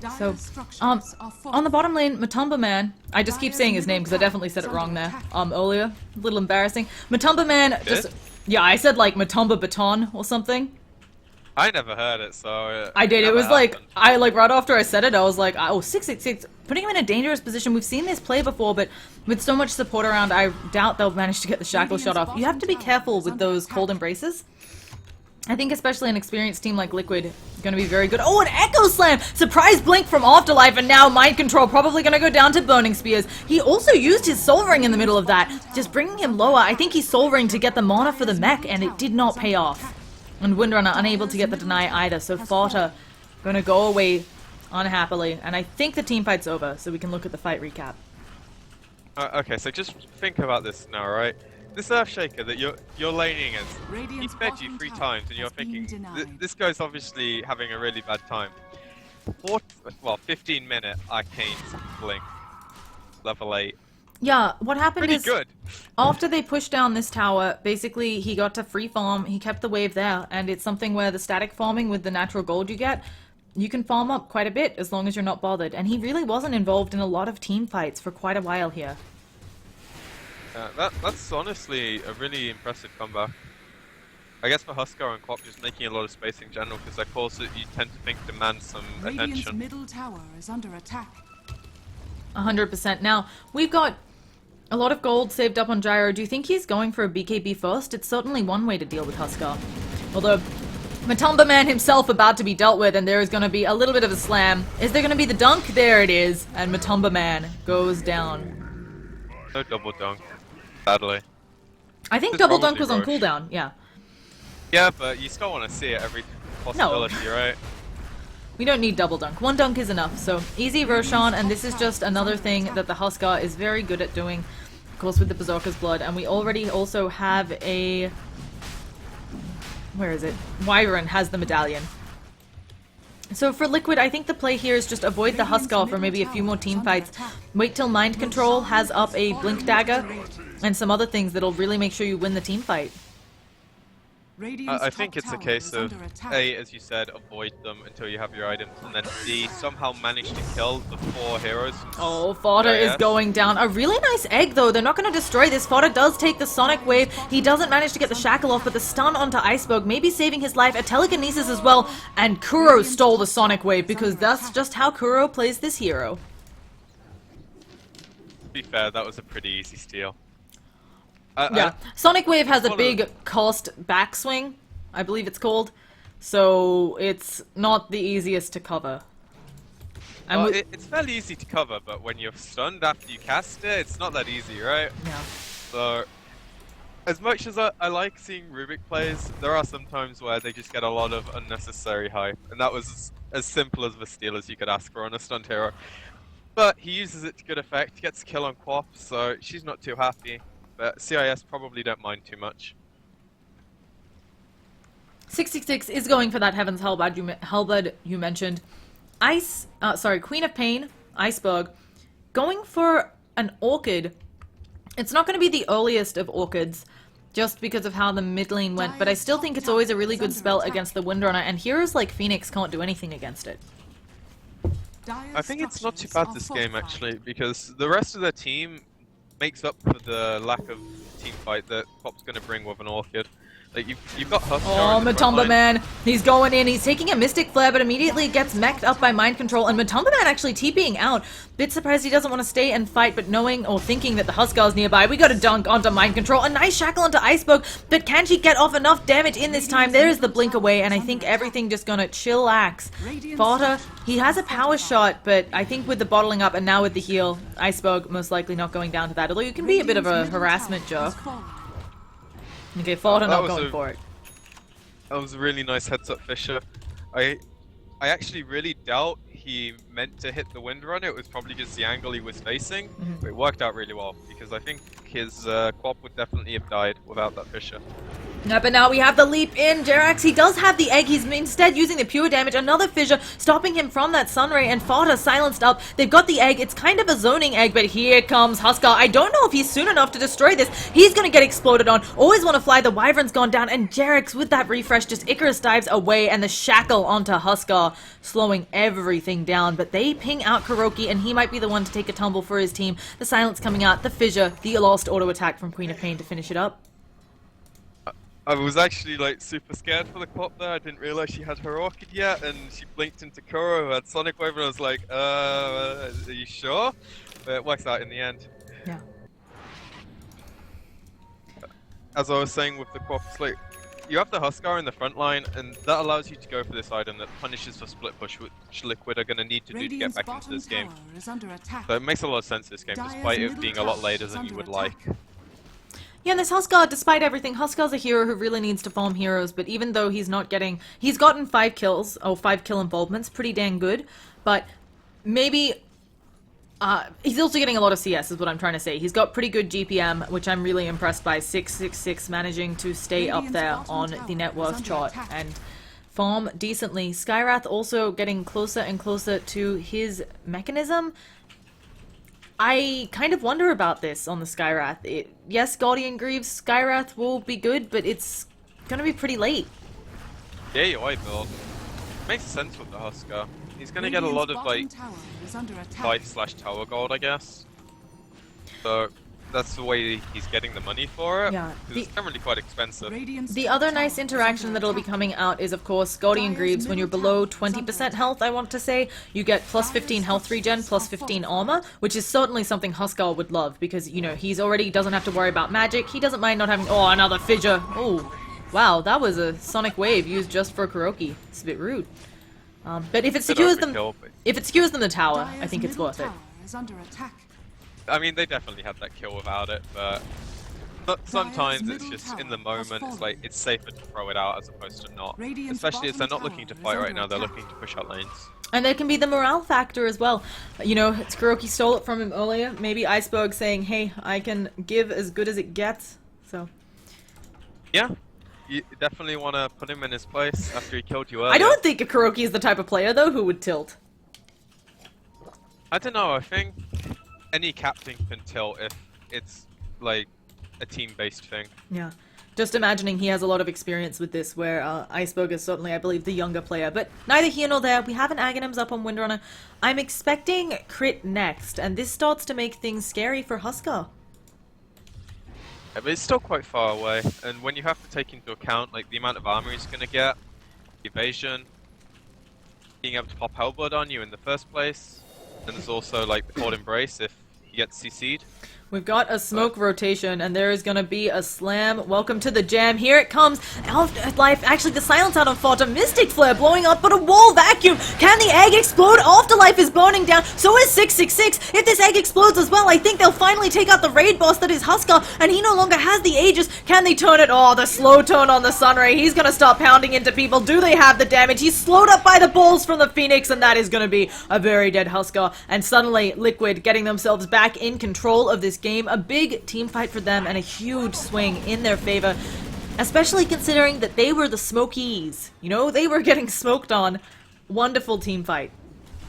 Dire's So, structures are on the bottom lane, Matumba Man, I just keep saying his name because I definitely said it wrong there, earlier. A little embarrassing. Matumba Man just, yeah, I said like Matumba Baton or something. I never heard it, so... I did, it never was like, happened. right after I said it, I was like, oh, 666, putting him in a dangerous position. We've seen this play before, but with so much support around, I doubt they'll manage to get the shackle shot off. You have to be careful with those cold embraces. I think especially an experienced team like Liquid is going to be very good. Oh, an Echo Slam! Surprise blink from Afterlife, and now Mind Control probably going to go down to Burning Spears. He also used his Soul Ring in the middle of that, just bringing him lower. I think he's Soul Ring to get the mana for the mech, and it did not pay off. And Windrunner unable to get the deny either, so Farta going to go away unhappily. And I think the team fight's over, so we can look at the fight recap. Okay, so just think about this now, right? This Earthshaker that you're laning as, he fed you 3 times, and you're thinking, this guy's obviously having a really bad time. 15-minute Arcane Blink, level 8. Yeah, what happened Pretty is, good. after they pushed down this tower, basically he got to free farm, he kept the wave there, and it's something where the static farming with the natural gold you get, you can farm up quite a bit as long as you're not bothered, and he really wasn't involved in a lot of team fights for quite a while here. That's honestly a really impressive comeback. I guess for Huskar and Quap just making a lot of space in general, because their cores that you tend to think demand some Radiant's attention. middle tower is under attack. 100%. Now, we've got a lot of gold saved up on Gyro. Do you think he's going for a BKB first? It's certainly one way to deal with Huskar. Although, Matumba Man himself about to be dealt with, and there is going to be a little bit of a slam. Is there going to be the dunk? There it is. And Matumba Man goes down. No double dunk, sadly. I think It's double dunk probably was on Roche. cooldown, yeah. Yeah, but you still want to see it every possibility, right? We don't need double dunk. One dunk is enough. So easy Roshan, and this is just another thing that the Huskar is very good at doing, of course, with the Berserker's Blood. And we already also have a... Where is it? Wyvern has the medallion. So for Liquid, I think the play here is just avoid the Huskar for maybe a few more team fights. Wait till Mind Control has up a Blink Dagger and some other things that'll really make sure you win the team fight. I think it's a case of A, as you said, avoid them until you have your items, and then B, somehow manage to kill the 4 heroes. Oh, Fodder is going down. A really nice egg, though. They're not going to destroy this. Fodder does take the Sonic Wave. He doesn't manage to get the Shackle off, but the stun onto Iceberg, maybe saving his life. A Telekinesis as well, and Kuro stole the Sonic Wave, because that's just how Kuro plays this hero. To be fair, that was a pretty easy steal. Yeah, Sonic Wave has a big cost backswing, I believe it's called, so it's not the easiest to cover. And well, it's fairly easy to cover, but when you're stunned after you cast it, it's not that easy, right? Yeah. So, as much as I like seeing Rubik plays, there are some times where they just get a lot of unnecessary hype, and that was as simple as the steal as you could ask for on a stunned hero. But he uses it to good effect, gets a kill on Quap, so she's not too happy. But CIS probably don't mind too much. 66 is going for that Heaven's Hellblood you mentioned. Queen of Pain, Iceberg, going for an Orchid. It's not going to be the earliest of Orchids, just because of how the mid lane went, but I still think it's always a really good spell against the Windrunner, and heroes like Phoenix can't do anything against it. I think it's not too bad this game, actually, because the rest of their team makes up for the lack of team fight that Pop's going to bring with an Orchid. Like, you've got Huskar. Oh, Matumba Man. He's going in. He's taking a Mystic Flare, but immediately gets mech'd up by Mind Control. And Matumba Man actually TPing out. Bit surprised he doesn't want to stay and fight, but knowing or thinking that the Huskar's nearby, we got a dunk onto Mind Control. A nice shackle onto Iceberg, but can she get off enough damage in this time? There is the blink away, and I think everything just gonna chillax. Fodder, he has a power shot, but I think with the bottling up and now with the heal, Iceberg most likely not going down to that. Although you can be a bit of a harassment jerk. Okay, Fodder not going for it. That was a really nice heads-up Fisher. I actually really doubt he meant to hit the Windrunner. It was probably just the angle he was facing. But it worked out really well, because I think his Quap would definitely have died without that Fisher. Yeah, but now we have the leap in. Jerax, he does have the egg. He's instead using the pure damage. Another fissure stopping him from that Sunray, and Fodder silenced up. They've got the egg. It's kind of a zoning egg, but here comes Huskar. I don't know if he's soon enough to destroy this. He's going to get exploded on. Always want to fly. The Wyvern's gone down, and Jerax with that refresh just Icarus dives away, and the shackle onto Huskar, slowing everything down. But they ping out Kuroki, and he might be the one to take a tumble for his team. The silence coming out, the fissure, the lost auto attack from Queen of Pain to finish it up. I was actually like super scared for the Quap there. I didn't realize she had her Orchid yet, and she blinked into Kuro who had Sonic Wave, and I was like, are you sure? But it works out in the end. Yeah. As I was saying with the Quap, it's like, you have the Huskar in the front line, and that allows you to go for this item that punishes the split push, which Liquid are going to need to do to get back into this game. So it makes a lot of sense this game, despite it being a lot later than you would like. Yeah, and this Huskar, despite everything, Huskar's a hero who really needs to farm heroes, but even though he's not getting... He's gotten 5 kills, or 5 kill involvements, pretty dang good, but maybe... he's also getting a lot of CS, is what I'm trying to say. He's got pretty good GPM, which I'm really impressed by. 666 managing to stay up there on the net worth chart and farm decently. Skyrath also getting closer and closer to his mechanism. I kind of wonder about this on the Skyrath. Yes, Guardian Greaves, Skyrath will be good, but it's gonna be pretty late. Yeah, you're right, build. Makes sense with the Huskar. He's gonna get a lot of like fight/tower gold, I guess. So that's the way he's getting the money for it. Yeah. It's generally quite expensive. The other nice interaction that'll be coming out is, of course, Guardian Greaves. When you're below 20% health, I want to say, you get plus 15 health regen, plus 15 armor, which is certainly something Huskar would love, because, you know, he's already doesn't have to worry about magic. He doesn't mind not having... Oh, another fissure. Oh, wow, that was a Sonic Wave used just for Kuroki. It's a bit rude. But if it secures them... If it secures them the tower, I think it's worth it. I mean, they definitely had that kill without it, but sometimes it's just in the moment, it's like, it's safer to throw it out as opposed to not. Radiant's Especially if they're not bottom looking to tower fight is right now, under they're attack. looking to push out lanes. And there can be the morale factor as well. You know, Kuroki stole it from him earlier. Maybe Iceberg saying, hey, I can give as good as it gets. So. Yeah, you definitely want to put him in his place after he killed you earlier. I don't think Kuroki is the type of player, though, who would tilt. I don't know, I think any captain can tilt if it's like a team-based thing. Yeah. Just imagining he has a lot of experience with this, where Iceberg is certainly, I believe, the younger player. But neither here nor there. We have an Aghanims up on Windrunner. I'm expecting crit next, and this starts to make things scary for Huskar. Yeah, but it's still quite far away, and when you have to take into account like the amount of armor he's going to get, evasion, being able to pop Hellblood on you in the first place, and there's also like the Cold Embrace if he gets CC'd. We've got a smoke rotation, and there is going to be a slam. Welcome to the jam. Here it comes. Afterlife, actually the silence out on Fodder. Mystic Flare blowing up, but a wall vacuum. Can the egg explode? Afterlife is burning down. So is 666. If this egg explodes as well, I think they'll finally take out the raid boss that is Huskar, and he no longer has the Aegis. Can they turn it? Oh, the slow turn on the Sunray. He's going to start pounding into people. Do they have the damage? He's slowed up by the balls from the Phoenix, and that is going to be a very dead Huskar. And suddenly, Liquid getting themselves back in control of this game. A big team fight for them and a huge swing in their favor, especially considering that they were the Smokies. You know, they were getting smoked on. Wonderful team fight.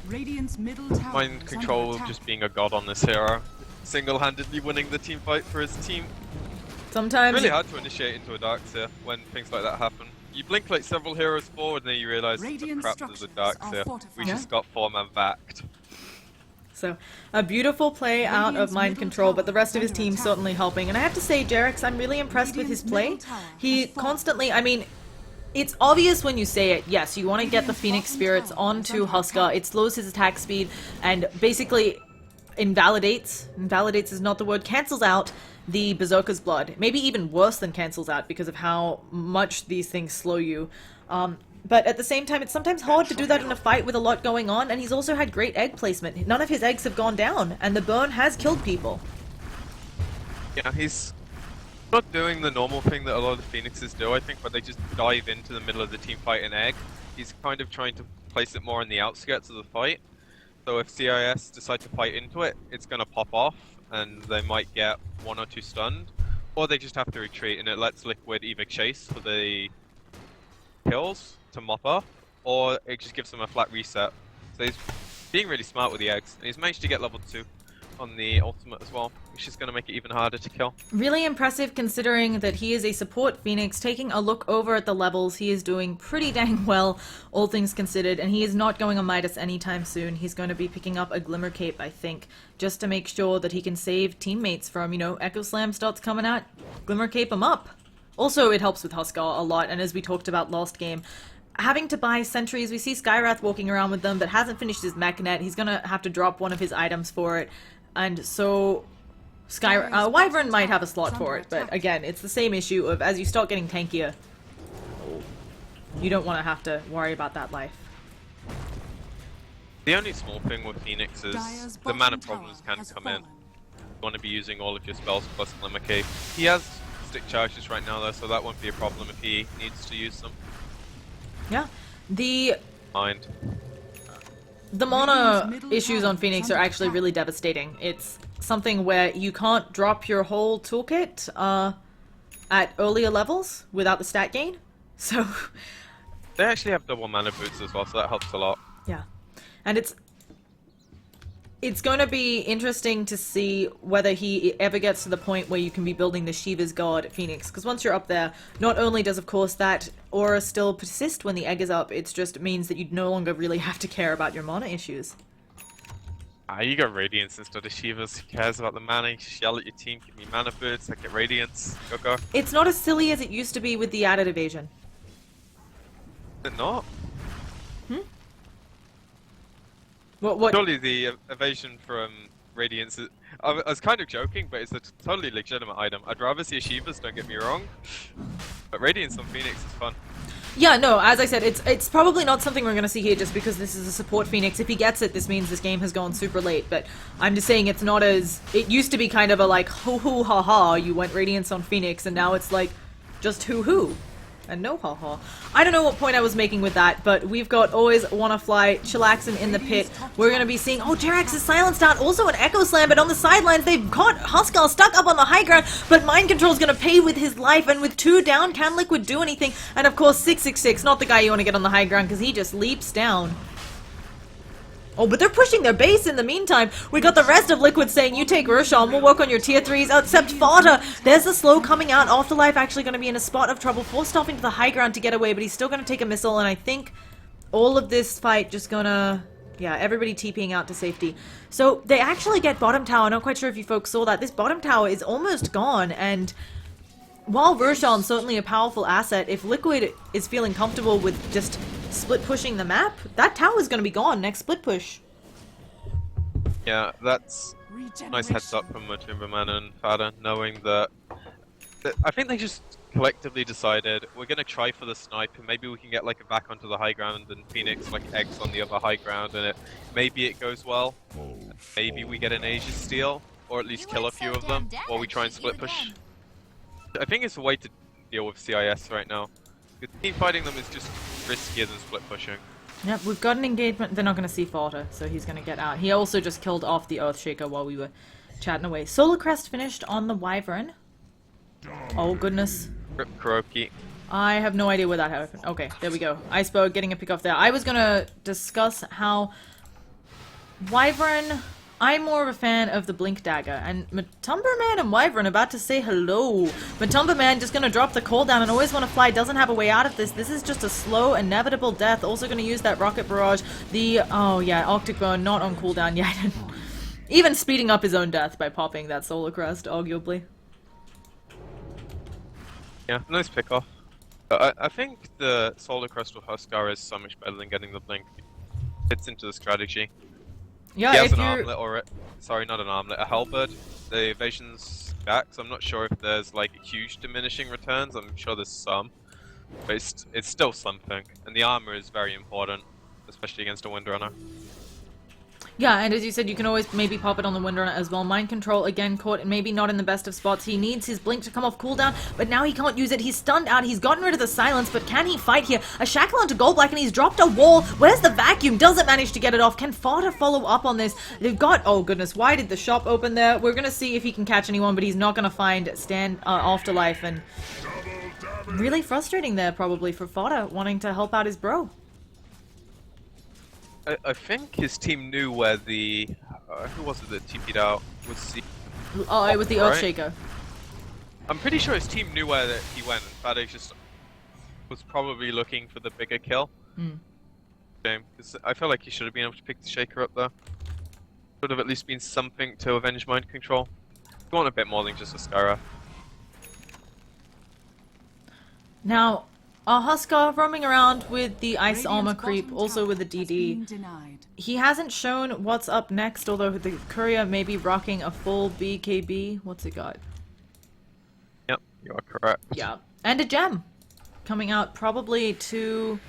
Radiant's middle tower Mind is control under attack. just being a god on this hero, single-handedly winning the team fight for his team. Sometimes Really hard to initiate into a Dark Seer when things like that happen. You blink like several heroes forward and then you realize, oh Radiant crap, there's a structures Dark are Seer. fortified. We just got 4-man backed. So, a beautiful play out of Radiant's mind middle control, but the tower rest of is his under team attack. certainly helping. And I have to say, Jarex, I'm really impressed with his Radiant's play. middle tower He has fallen. constantly, I mean, it's obvious when you say it. Yes, you want to get the Radiant's Phoenix bottom Spirits tower is onto under Huskar. attack. It slows his attack speed and basically invalidates is not the word, cancels out the Berserker's Blood. Maybe even worse than cancels out because of how much these things slow you. But at the same time, it's sometimes hard to do that in a fight with a lot going on, and he's also had great egg placement. None of his eggs have gone down, and the burn has killed people. Yeah, he's not doing the normal thing that a lot of the Phoenixes do, I think, where they just dive into the middle of the team fight and egg. He's kind of trying to place it more on the outskirts of the fight. So if CIS decide to fight into it, it's going to pop off, and they might get 1 or 2 stunned. Or they just have to retreat, and it lets Liquid either chase for the kills to mop up, or it just gives them a flat reset. So he's being really smart with the eggs, and he's managed to get level 2 on the ultimate as well, which is going to make it even harder to kill. Really impressive considering that he is a support Phoenix. Taking a look over at the levels, he is doing pretty dang well, all things considered, and he is not going on Midas anytime soon. He's going to be picking up a Glimmer Cape, I think, just to make sure that he can save teammates from, you know, Echo Slam starts coming out, Glimmer Cape him up. Also, it helps with Huskar a lot, and as we talked about last game, having to buy sentries, we see Skywrath walking around with them, but hasn't finished his mech net. He's gonna have to drop one of his items for it, and so Wyvern might have a slot for it, but again, it's the same issue of as you start getting tankier, you don't want to have to worry about that life. The only small thing with Phoenix is Dire's the bottom mana tower problems can has come in. fallen. You want to be using all of your spells plus Glimmer Cape. He has stick charges right now though, so that won't be a problem if he needs to use them. Yeah, the Mind. mana middle issues tower on is Phoenix under are actually attack. really devastating. It's something where you can't drop your whole toolkit at earlier levels without the stat gain, so They actually have double mana boots as well, so that helps a lot. yeah. And it's going to be interesting to see whether he ever gets to the point where you can be building the Shiva's Guard Phoenix, because once you're up there, not only does of course that aura still persist when the egg is up, it just means that you no longer really have to care about your mana issues. Ah, you got Radiance instead of Shivas. Who cares about the mana? You just yell at your team, give me mana boots, I get Radiance. Go go. It's not as silly as it used to be with the added evasion. Is it not? What? Surely the evasion from Radiance is... I was kind of joking, but it's a totally legitimate item. I'd rather see a Shivas, don't get me wrong. But Radiance on Phoenix is fun. Yeah, no, as I said, it's probably not something we're going to see here just because this is a support Phoenix. If he gets it, this means this game has gone super late, but I'm just saying it's not as... It used to be kind of a like, hoo-hoo, ha-ha, you went Radiance on Phoenix, and now it's like, just hoo-hoo, and no ha-ha. I don't know what point I was making with that, but we've got Always Wanna Fly, Chillaxin in the pit. We're going to be seeing... Oh, Jerax is silenced out, also an Echo Slam, but on the sidelines, they've caught Huskar stuck up on the high ground, but Mind Control's going to pay with his life, and with 2 down, can Liquid do anything? And of course, 666, not the guy you want to get on the high ground, because he just leaps down. Oh, but they're pushing their base in the meantime. We got the rest of Liquid saying, you take Roshan, we'll work on your tier 3s, except Fodder. There's the slow coming out. Afterlife actually going to be in a spot of trouble, forced off into the high ground to get away, but he's still going to take a missile, and I think all of this fight just gonna... Yeah, everybody TPing out to safety. So they actually get bottom tower. Not quite sure if you folks saw that. This bottom tower is almost gone, and while Roshan's certainly a powerful asset, if Liquid is feeling comfortable with just split pushing the map, that tower's gonna be gone next split push. Yeah, that's a nice heads up from Timberman and Fada, knowing that I think they just collectively decided we're gonna try for the snipe, and maybe we can get like a back onto the high ground and Phoenix like eggs on the other high ground, and maybe it goes well. Maybe we get an Asia steal, or at least kill a few of them while we try and split push. I think it's a way to deal with CIS right now. Because team fighting them is just riskier than split pushing. Yep, we've got an engagement. They're not going to see Fodder, so he's going to get out. He also just killed off the Earthshaker while we were chatting away. Solar Crest finished on the Wyvern. Oh, goodness. Rip Kuroki. I have no idea where that happened. Okay, there we go. Iceberg getting a pick off there. I was going to discuss how Wyvern... I'm more of a fan of the Blink Dagger, and Matumberman and Wyvern about to say hello. Matumberman just gonna drop the cooldown and Always Wanna Fly doesn't have a way out of this. This is just a slow, inevitable death. Also gonna use that Rocket Barrage. The, oh yeah, Arctic Burn not on cooldown yet. Even speeding up his own death by popping that Solar Crest, arguably. Yeah, nice pick off. I think the Solar Crest with Huskar is so much better than getting the Blink. Fits into the strategy. Yeah, he has if an you're... armlet, or sorry, not an armlet, a halberd. The evasion's back, so I'm not sure if there's like huge diminishing returns. I'm sure there's some, but it's still something. And the armor is very important, especially against a Windrunner. Yeah, and as you said, you can always maybe pop it on the Windrunner as well. Mind Control, again, caught maybe not in the best of spots. He needs his Blink to come off cooldown, but now he can't use it. He's stunned out. He's gotten rid of the silence, but can he fight here? A Shackle onto Gold Black, and he's dropped a wall. Where's the vacuum? Doesn't manage to get it off. Can Fodder follow up on this? They've got... Oh, goodness. Why did the shop open there? We're going to see if he can catch anyone, but he's not going to find Afterlife, and really frustrating there, probably, for Fodder, wanting to help out his bro. I think his team knew where the... who was it that TP'd out? Was the... Oh, it was the Earthshaker. I'm pretty sure his team knew where he went, and Fada just was probably looking for the bigger kill. Shame, because I feel like he should have been able to pick the Shaker up there. Should have at least been something to avenge Mind Control. You want a bit more than just a Skyra. Now... Huskar roaming around with the Ice Armor creep, also with the DD. He hasn't shown what's up next, although the Courier may be rocking a full BKB. What's it got? Yep, you are correct. Yeah. And a gem. Coming out probably to...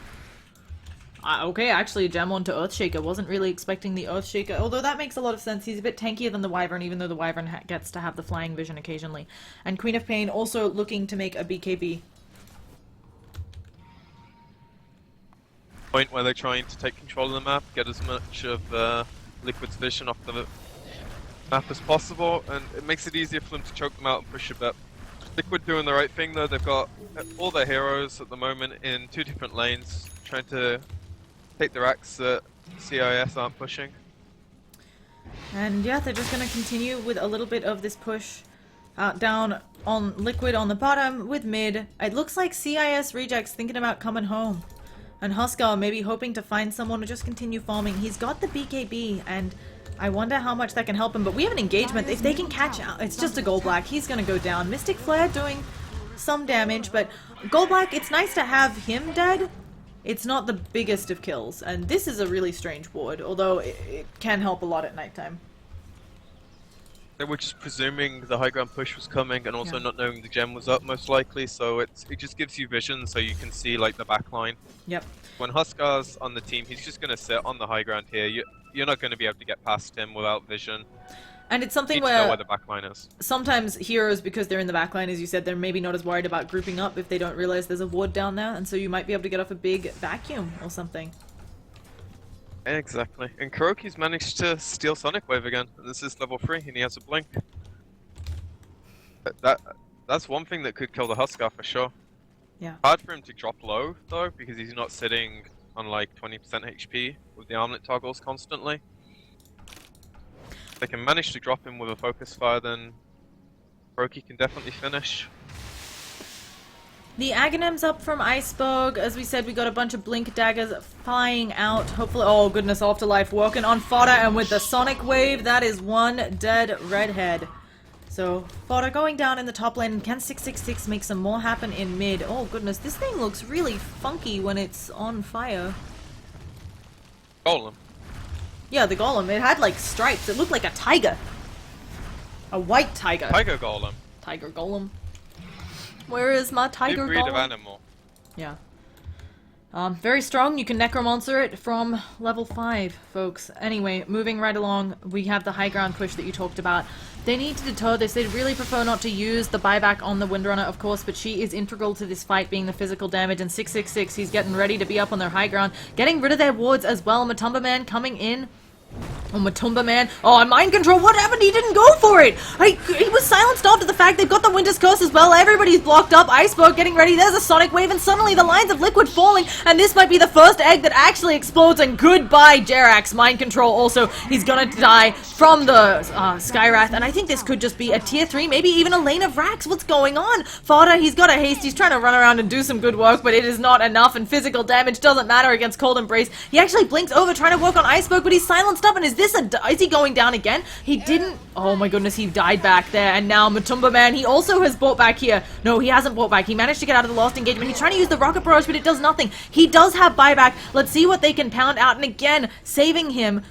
okay, actually a gem onto Earthshaker. Wasn't really expecting the Earthshaker, although that makes a lot of sense. He's a bit tankier than the Wyvern, even though the Wyvern gets to have the flying vision occasionally. And Queen of Pain also looking to make a BKB. Point where they're trying to take control of the map, get as much of Liquid's vision off the map as possible, and it makes it easier for them to choke them out and push a bit. Liquid doing the right thing though. They've got all their heroes at the moment in 2 different lanes, trying to take the racks that CIS aren't pushing. And yeah, they're just going to continue with a little bit of this push down on Liquid on the bottom with mid. It looks like CIS Rejects thinking about coming home. And Huskar maybe hoping to find someone to just continue farming. He's got the BKB, and I wonder how much that can help him. But we have an engagement. If they can catch out, it's just a Gold Black. He's going to go down. Mystic Flare doing some damage, but Gold Black, it's nice to have him dead. It's not the biggest of kills, and this is a really strange ward, although it can help a lot at nighttime. They were just presuming the high ground push was coming, and also Yeah. not knowing the gem was up most likely. So it just gives you vision, so you can see like the back line. Yep. When Huskar's on the team, he's just going to sit on the high ground here. You're not going to be able to get past him without vision. And it's You something need to know where where the back line is. sometimes heroes, because they're in the backline, as you said, they're maybe not as worried about grouping up if they don't realize there's a ward down there, and so you might be able to get off a big vacuum or something. Exactly. And Kuroki's managed to steal Sonic Wave again. And this is level 3, and he has a blink. That's one thing that could kill the Huskar for sure. Yeah. Hard for him to drop low though, because he's not sitting on like 20% HP with the armlet toggles constantly. If they can manage to drop him with a focus fire, then Kuroki can definitely finish. The Aghanim's up from Iceberg. As we said, we got a bunch of blink daggers flying out. Hopefully, oh goodness, Afterlife working on fodder, and with the Sonic Wave, that is one dead redhead. So, fodder going down in the top lane, and can 666 make some more happen in mid? Oh goodness, this thing looks really funky when it's on fire. Golem. Yeah, the golem, it had like stripes. It looked like a tiger. A white tiger. Tiger Golem. Tiger golem. Where is my tiger New breed golem? of animal. Yeah. Very strong. You can necromancer it from level 5, folks. Anyway, moving right along, we have the high ground push that you talked about. They need to deter this. They'd really prefer not to use the buyback on the Windrunner, of course, but she is integral to this fight, being the physical damage. And 666, he's getting ready to be up on their high ground, getting rid of their wards as well. Matumba Man coming in. Oh, Matumba Man. Oh, and Mind Control. What happened? He didn't go for it. He was silenced after the fact. They've got the Winter's Curse as well. Everybody's blocked up. Iceberg getting ready. There's a Sonic Wave, and suddenly the lines of liquid falling, and this might be the first egg that actually explodes, and goodbye, Jerax. Mind Control also. He's gonna die from the Skywrath, and I think this could just be a tier 3, maybe even a lane of Rax. What's going on? Fodder, he's got a haste. He's trying to run around and do some good work, but it is not enough, and physical damage doesn't matter against Cold Embrace. He actually blinks over trying to work on Iceberg, but he's silenced up, and is he going down again? He didn't. Oh my goodness, he died back there. And now Matumba Man, he also has bought back here. No, he hasn't bought back. He managed to get out of the lost engagement. He's trying to use the rocket barrage, but it does nothing. He does have buyback. Let's see what they can pound out. And again, saving him.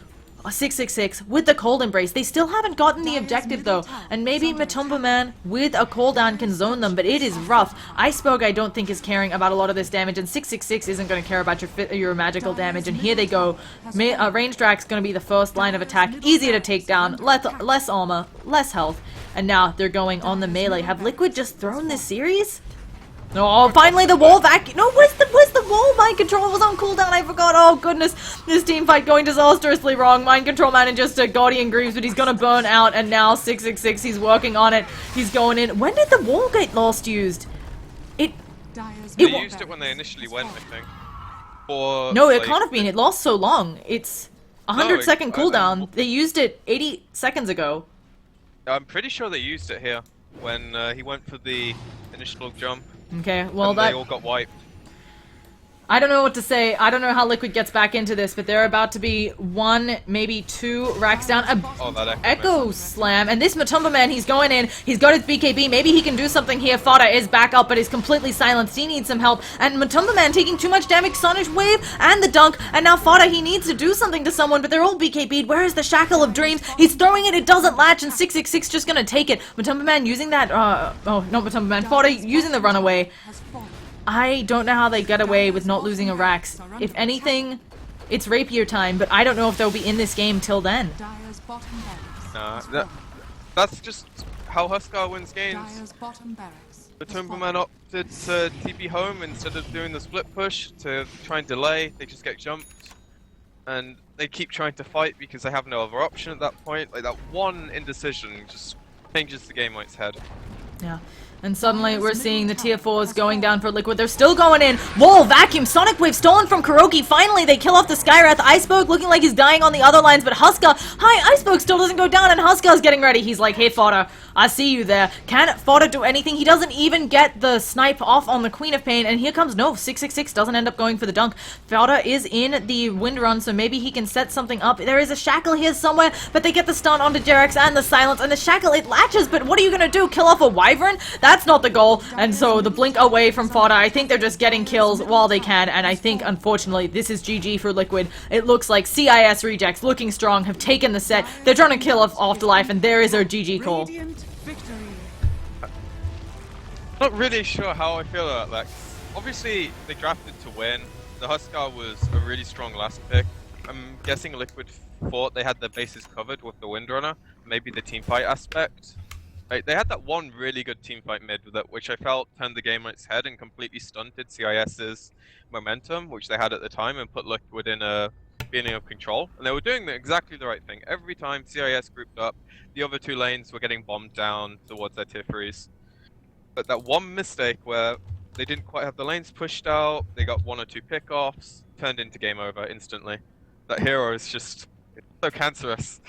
666 with the Cold Embrace. They still haven't gotten the objective though, and maybe Matumba Man with a cooldown can zone them, but it is rough. Iceberg I don't think is caring about a lot of this damage, and 666 isn't going to care about your magical damage, and here they go. Range Drax going to be the first line of attack, easier to take down, less armor, less health, and now they're going on the melee. Have Liquid just thrown this series? Oh, finally the wall vacuum. No, where's the wall? Mind Control was on cooldown. I forgot. Oh, goodness. This team fight going disastrously wrong. Mind Control manages to Guardian Greaves, but he's going to burn out. And now 666, he's working on it. He's going in. When did the wall get last used? They used it when they initially went, I think. Or, no, it like, can't have been. It lost so long. It's 100-second cooldown. They used it 80 seconds ago. I'm pretty sure they used it here when he went for the initial jump. Okay, well and they all got wiped. I don't know what to say. I don't know how Liquid gets back into this, but they're about to be 1, maybe 2 racks down. That Echo Slam, and this Matumba Man, he's going in. He's got his BKB. Maybe he can do something here. Fodder is back up, but is completely silenced. He needs some help. And Matumba Man taking too much damage. Sonic Wave and the dunk. And now Fodder, he needs to do something to someone, but they're all BKB'd. Where is the Shackle of Dreams? He's throwing it. It doesn't latch, and 666 just gonna take it. Matumba Man using that. Oh, not Matumba Man. Fodder using the runaway. I don't know how they get away with not losing a Rax. If anything, it's rapier time, but I don't know if they'll be in this game till then. Nah, that's just how Huskar wins games. The Timberman opted to TP home instead of doing the split push to try and delay. They just get jumped. And they keep trying to fight because they have no other option at that point. Like, that one indecision just changes the game on its head. Yeah. And suddenly we're seeing the tier 4s going down for Liquid. They're still going in. Wall, vacuum, Sonic Wave stolen from Kuroki. Finally, they kill off the Skywrath. Iceberg looking like he's dying on the other lines, but Huskar, hi, Iceberg still doesn't go down, and Huskar's getting ready. He's like, hey, Fodder, I see you there. Can Fodder do anything? He doesn't even get the snipe off on the Queen of Pain, and here comes, no, 666 doesn't end up going for the dunk. Fodder is in the wind run, so maybe he can set something up. There is a Shackle here somewhere, but they get the stun onto Jerax and the silence, and the Shackle, it latches, but what are you gonna do? Kill off a Wyvern? That that's not the goal. And so the blink away from Fodder. I think they're just getting kills while they can, and I think, unfortunately, this is GG for Liquid. It looks like CIS Rejects, looking strong, have taken the set. They're trying to kill off Afterlife, and there is our GG call. Radiant victory. Not really sure how I feel about that. Obviously, they drafted to win. The Huskar was a really strong last pick. I'm guessing Liquid thought they had their bases covered with the Windrunner, maybe the teamfight aspect. Like, they had that one really good teamfight mid that, which I felt turned the game on its head and completely stunted CIS's momentum, which they had at the time, and put Liquid in a feeling of control. And they were doing exactly the right thing. Every time CIS grouped up, the other two lanes were getting bombed down towards their tier 3s. But that one mistake where they didn't quite have the lanes pushed out, they got 1 or 2 pickoffs, turned into game over instantly. That hero is just so cancerous.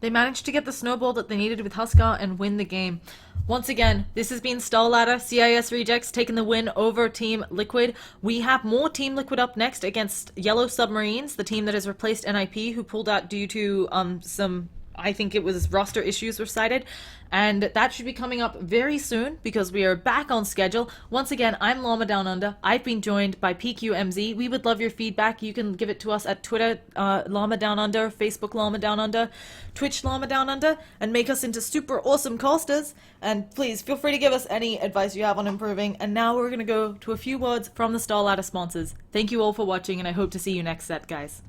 They managed to get the snowball that they needed with Huskar and win the game. Once again, this has been Star Ladder. CIS Rejects taking the win over Team Liquid. We have more Team Liquid up next against Yellow Submarines, the team that has replaced NIP, who pulled out due to some, I think it was roster issues were cited. And that should be coming up very soon because we are back on schedule. Once again, I'm Llama Down Under. I've been joined by PqMz. We would love your feedback. You can give it to us at Twitter, Llama Down Under, Facebook Llama Down Under, Twitch Llama Down Under, and make us into super awesome casters. And please feel free to give us any advice you have on improving. And now we're going to go to a few words from the Star Ladder sponsors. Thank you all for watching, and I hope to see you next set, guys.